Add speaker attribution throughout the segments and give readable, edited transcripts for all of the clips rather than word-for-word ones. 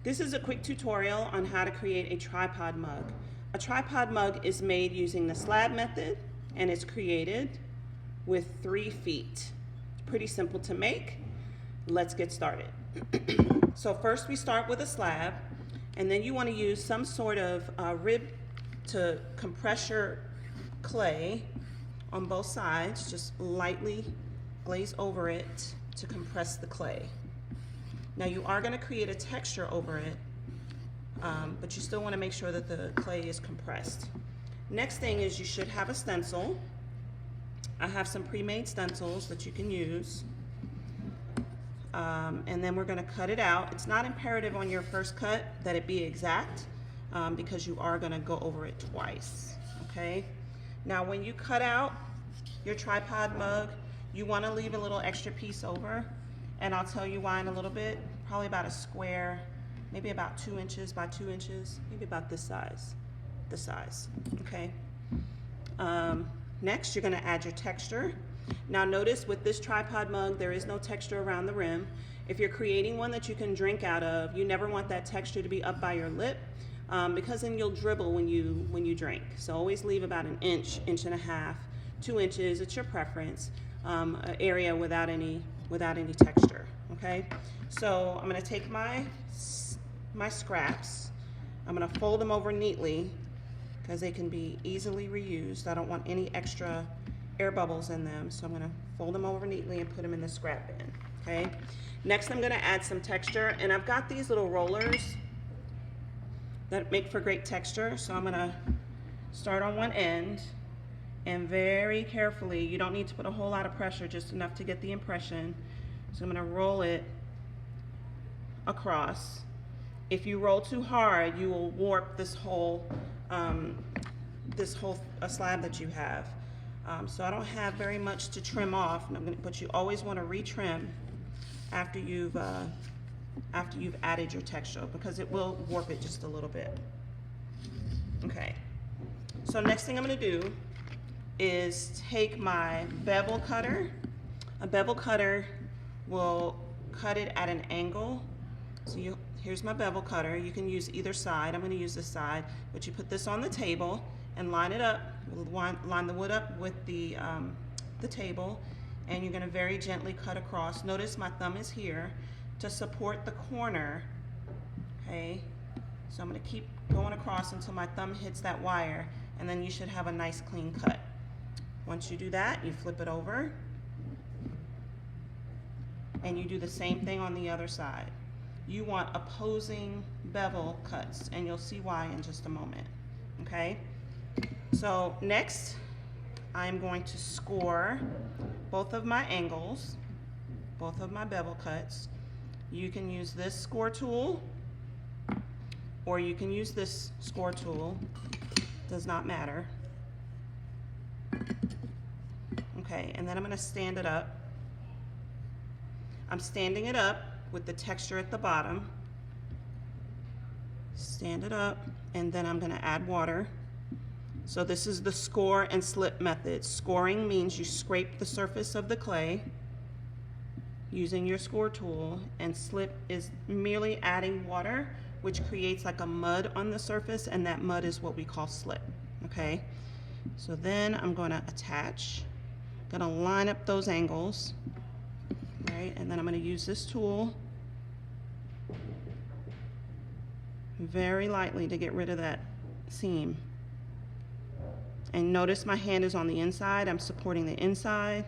Speaker 1: This is a quick tutorial on how to create a tripod mug. A tripod mug is made using the slab method and it's created with 3 feet. It's pretty simple to make. Let's get started. So first we start with a slab, and then you want to use some sort of rib to compress your clay on both sides. Just lightly glaze over it to compress the clay. Now you are going to create a texture over it, but you still want to make sure that the clay is compressed. Next thing is you should have a stencil. I have some pre-made stencils that you can use. And then we're going to cut it out. It's not imperative on your first cut that it be exact because you are going to go over it twice. Okay. Now when you cut out your tripod mug, you want to leave a little extra piece over, and I'll tell you why in a little bit. Probably about a square, maybe about 2 inches by 2 inches, maybe about this size, okay? Next, you're gonna add your texture. Now notice with this tripod mug, there is no texture around the rim. If you're creating one that you can drink out of, you never want that texture to be up by your lip because then you'll dribble when you drink. So always leave about an inch, inch and a half, 2 inches, it's your preference, an area without any texture, okay? So I'm gonna take my scraps, I'm gonna fold them over neatly because they can be easily reused. I don't want any extra air bubbles in them, so I'm gonna fold them over neatly and put them in the scrap bin, okay? Next I'm gonna add some texture, and I've got these little rollers that make for great texture, so I'm gonna start on one end, and very carefully, you don't need to put a whole lot of pressure, just enough to get the impression. So I'm gonna roll it across. If you roll too hard, you will warp this whole slab that you have. So I don't have very much to trim off, but you always want to retrim after you've added your texture, because it will warp it just a little bit. Okay. So next thing I'm going to do is take my bevel cutter. A bevel cutter will cut it at an angle. So here's my bevel cutter. You can use either side. I'm going to use this side, but you put this on the table and line it up. Line the wood up with the table, and you're going to very gently cut across. Notice my thumb is here to support the corner. Okay, so I'm going to keep going across until my thumb hits that wire, and then you should have a nice clean cut. Once you do that, you flip it over, and you do the same thing on the other side. You want opposing bevel cuts, and you'll see why in just a moment, okay? So next, I'm going to score both of my angles, both of my bevel cuts. You can use this score tool, or you can use this score tool, does not matter. Okay, and then I'm gonna stand it up. I'm standing it up with the texture at the bottom. Stand it up, and then I'm gonna add water. So this is the score and slip method. Scoring means you scrape the surface of the clay using your score tool, and slip is merely adding water, which creates like a mud on the surface, and that mud is what we call slip, okay? So then I'm gonna attach, gonna line up those angles, right? And then I'm gonna use this tool very lightly to get rid of that seam. And notice my hand is on the inside. I'm supporting the inside.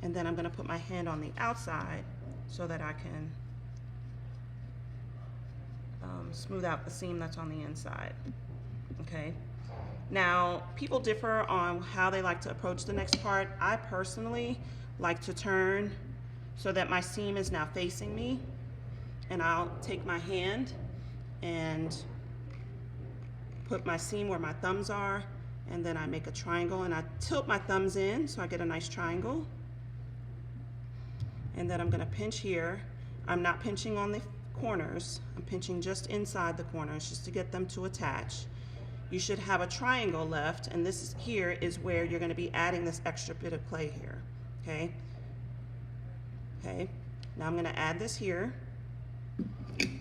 Speaker 1: And then I'm going to put my hand on the outside so that I can smooth out the seam that's on the inside. Okay. Now, people differ on how they like to approach the next part. I personally like to turn so that my seam is now facing me. And I'll take my hand and put my seam where my thumbs are, and then I make a triangle, and I tilt my thumbs in so I get a nice triangle. And then I'm going to pinch here. I'm not pinching on the corners, I'm pinching just inside the corners just to get them to attach. You should have a triangle left, and this here is where you're going to be adding this extra bit of clay here. Okay, now I'm going to add this here.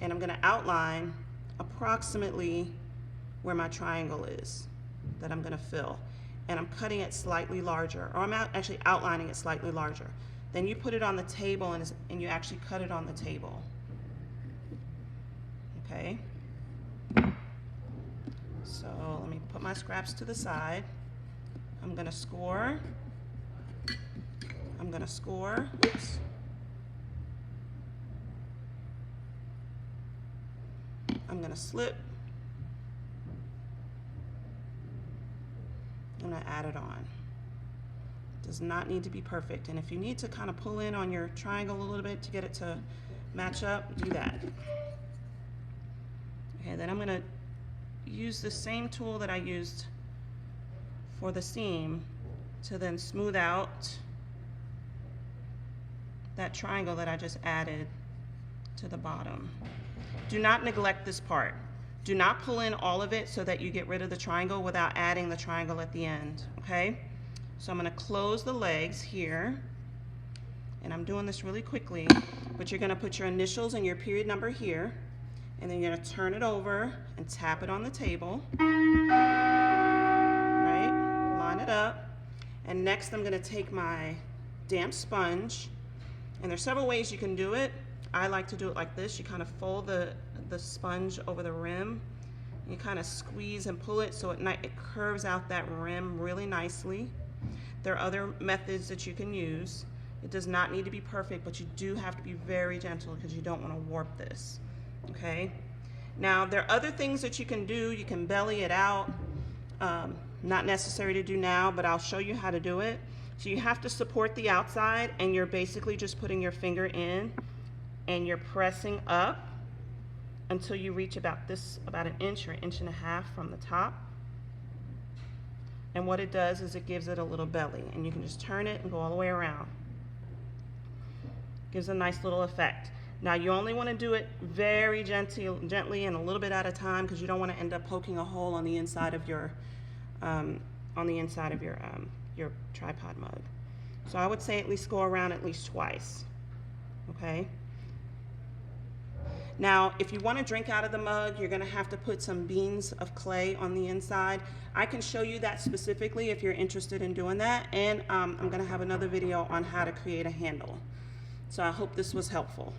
Speaker 1: and I'm going to outline approximately where my triangle is that I'm going to fill. And I'm cutting it slightly larger, or I'm actually outlining it slightly larger. Then you put it on the table and you actually cut it on the table. Okay? So let me put my scraps to the side. I'm going to score. I'm going to score. Oops. I'm going to slip. I'm going to add it on. Does not need to be perfect, and if you need to kind of pull in on your triangle a little bit to get it to match up, do that. Okay, then I'm going to use the same tool that I used for the seam to then smooth out that triangle that I just added to the bottom. Do not neglect this part. Do not pull in all of it so that you get rid of the triangle without adding the triangle at the end, okay? So I'm going to close the legs here, and I'm doing this really quickly, but you're going to put your initials and your period number here, and then you're going to turn it over and tap it on the table, right? Line it up, and next I'm going to take my damp sponge, and there's several ways you can do it. I like to do it like this. You kind of fold the sponge over the rim. You kind of squeeze and pull it so it curves out that rim really nicely. There are other methods that you can use. It does not need to be perfect, but you do have to be very gentle because you don't want to warp this. Okay? Now, there are other things that you can do. You can belly it out. Not necessary to do now, but I'll show you how to do it. So you have to support the outside, and you're basically just putting your finger in, and you're pressing up until you reach about an inch or inch and a half from the top. And what it does is it gives it a little belly, and you can just turn it and go all the way around. Gives a nice little effect. Now you only want to do it very gently and a little bit at a time, because you don't want to end up poking a hole on the inside of your your tripod mug. So I would say at least go around at least twice. Okay. Now, if you want to drink out of the mug, you're going to have to put some beans of clay on the inside. I can show you that specifically if you're interested in doing that, and I'm going to have another video on how to create a handle. So I hope this was helpful.